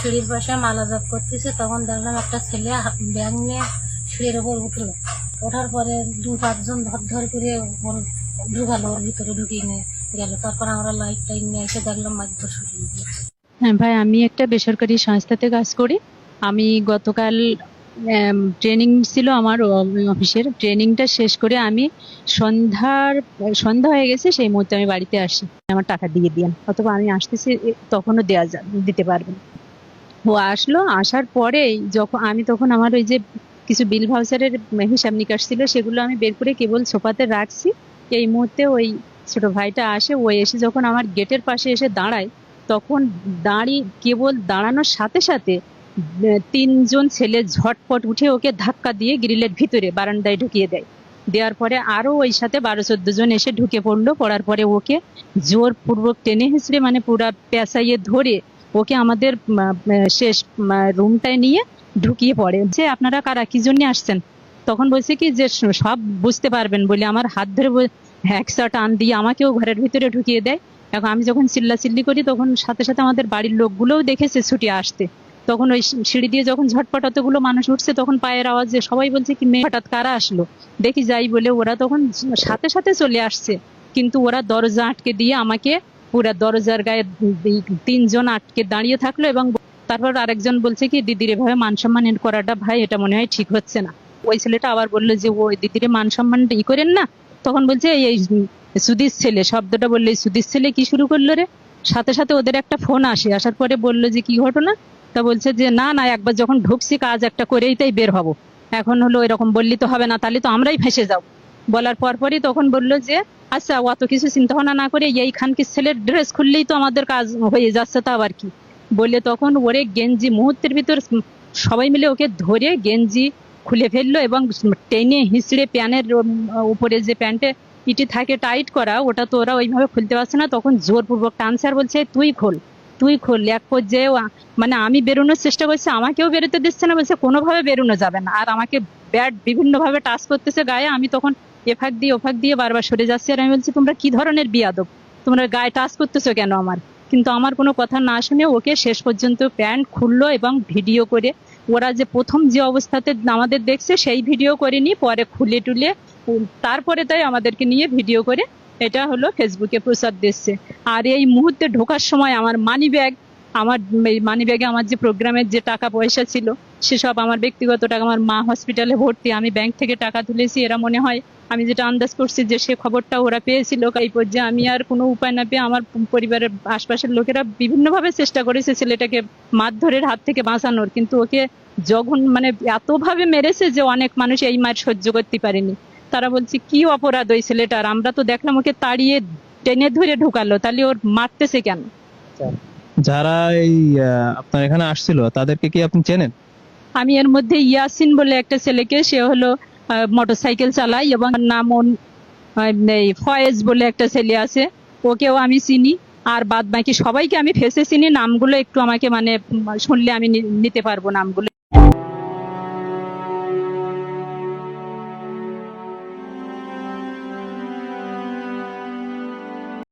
সিঁড়ির পাশে মালাজাত করতেছে, তখন দেখলাম একটা ছেলে ব্যাগ নিয়ে সিঁড়ির ওপর উঠলো। ওঠার পরে 2-5 জন ধর করে ওর ঢুকালো, ওর ভিতরে ঢুকিয়ে নিয়ে গেল। তারপর আমরা লাইট টাইট নিয়ে এসে দেখলাম মারধর শুরু হয়ে গেছে। হ্যাঁ ভাই, আমি একটা বেসরকারি সংস্থাতে কাজ করি। আমি গতকাল ট্রেনিং ছিল আমার অফিসের। ট্রেনিংটা শেষ করে আমি সন্ধ্যা হয়ে গেছে, সেই মুহূর্তে আমি বাড়িতে আসি। আমার টাকা দিয়ে দিয়েন, অথবা আমি আসতেছি তখনও দিতে পারবেন। ও আসলো, আসার পরেই তখন আমার ওই যে কিছু বিল ভাউচারের হিসাব নিকাশ ছিল, সেগুলো আমি বের করে কেবল সোফাতে রাখছি। এই মুহূর্তে ওই ছোট ভাইটা আসে, ও এসে যখন আমার গেটের পাশে এসে দাঁড়ায়, তখন কেবল দাঁড়ানোর সাথে সাথে 3জন ছেলে ঝটপট উঠে ওকে ধাক্কা দিয়ে গ্রিলের ভিতরে বারান্দায় ঢুকিয়ে দেয়। দেওয়ার পরে আরো ওই সাথে 12-14 জন এসে ঢুকে পড়লো। পড়ার পরে ওকে জোরপূর্বক টেনে হিঁচড়ে, মানে পুরা পেঁচাইয়ে ধরে ওকে আমাদের শেষ রুমটায় নিয়ে ঢুকিয়ে পড়ে। যে আপনারা কারা, কি জন্য আসছেন? তখন বলছে কি যে সব বুঝতে পারবেন বলে আমার হাত ধরে একশো টান দিয়ে আমাকেও ঘরের ভিতরে ঢুকিয়ে দেয়। এখন আমি যখন চিল্লাচিল্লি করি, তখন সাথে সাথে আমাদের বাড়ির লোকগুলোও দেখেছে ছুটে আসতে। তখন ওই সিঁড়ি দিয়ে যখন ঝটপট অতগুলো মানুষ উঠছে, তখন পায়ের আওয়াজে সবাই বলছে কি মেয়ে হঠাৎ কারা আসলো, দেখি যাই বলে ওরা তখন সাথে সাথে চলে আসছে। কিন্তু ওরা দরজা আটকে দিয়ে আমাকে পুরা দরজার গায়ে 3জন আটকে দাঁড়িয়ে থাকলো। এবং তারপর আরেকজন বলছে কি দিদির এভাবে মান সম্মান করাটা ভাই এটা মনে হয় ঠিক হচ্ছে না। ওই ছেলেটা আবার বললো যে ওই দিদির মান সম্মানটা করেন না। তখন বলছে এই সুধীর ছেলে, শব্দটা বললে সুধীর ছেলে কি শুরু করলো রে। সাথে সাথে ওদের একটা ফোন আসার পরে বললো যে কি ঘটনা। তা বলছে যে না না, একবার যখন ঢুকছি কাজ একটা করেই তাই বের হবো। এখন হলো এরকম বললি তো হবে না, তাহলে তো আমরাই ফেঁসে যাও। বলার পরপরই তখন বললো যে আচ্ছা, অত কিছু চিন্তা ভাবনা না করে এইখানকে ছেলের ড্রেস খুললেই তো আমাদের কাজ হয়ে যাচ্ছে, তা আবার কি বলে তখন ওরে গেঞ্জি মুহূর্তের ভিতর সবাই মিলে ওকে ধরে গেঞ্জি খুলে ফেললো এবং টেনে হিঁচড়ে প্যানের উপরে যে প্যান্টে ইটি থাকে টাইট করা, ওটা তো ওরা ওইভাবে খুলতে পারছে না। তখন জোরপূর্বক টানছে আর বলছে তুই খোল। এক পর্যায়ে মানে আমি বেরোনোর চেষ্টা করছি, আমাকেও বেরোতে দিচ্ছে না, বলছে কোনোভাবে বেরোনো যাবে না। আর আমাকে ব্যাট বিভিন্ন ভাবে টাচ করতেছে গায়ে। আমি তখন এফাক দিয়ে বারবার সরে যাচ্ছি। আর আমি বলছি তোমরা কি ধরনের বিয়াদব, তোমরা গায়ে টাচ করতেছো কেন আমার? কিন্তু আমার কোনো কথা না শুনে ওকে শেষ পর্যন্ত প্যান্ট খুললো এবং ভিডিও করে, ওরা যে প্রথম যে অবস্থাতে আমাদের দেখছে সেই ভিডিও করেনি, পরে খুলে টুলে তারপরে তাই আমাদেরকে নিয়ে ভিডিও করে এটা হলো ফেসবুকে প্রচার দিচ্ছে। আর এই মুহূর্তে ঢোকার সময় আমার মানি ব্যাগে আমার যে প্রোগ্রামের যে টাকা পয়সা ছিল সেসব আমার ব্যক্তিগত টাকা, আমার মা হসপিটালে ভর্তি, আমি ব্যাংক থেকে টাকা তুলেছি। এরা মনে হয়, আমি যেটা আন্দাজ করছি, যে সে খবরটা ওরা পেয়েছিল। এই পর্যায়ে আমি আর কোনো উপায় না পেয়ে আমার পরিবারের আশপাশের লোকেরা বিভিন্নভাবে চেষ্টা করেছে ছেলেটাকে মারধরের হাত থেকে বাঁচানোর, কিন্তু ওকে যখন মানে এতভাবে মেরেছে যে অনেক মানুষ এই মার সহ্য করতে পারেনি। তারা বলছে কি অপরাধ ওই ছেলেটার, আমরা তো দেখলাম ওকে তাড়িয়ে টেনে ধরে ঢুকালো, তাহলে ওর মারতেছে কেন? যারা এই আপনার এখানে আসছিল তাদেরকে কি আপনি চেনেন? আমি এর মধ্যে ইয়াসিন বলে একটা ছেলেকে, সে হলো মোটরসাইকেল চালায়, এবং নাম এই ফয়েজ বলে একটা ছেলে আছে, ওকেও আমি চিনি। আর বাদ বাকি সবাইকে আমি ফেসে চিনি, নামগুলো একটু আমাকে মানে শুনলে আমি নিতে পারবো নামগুলো।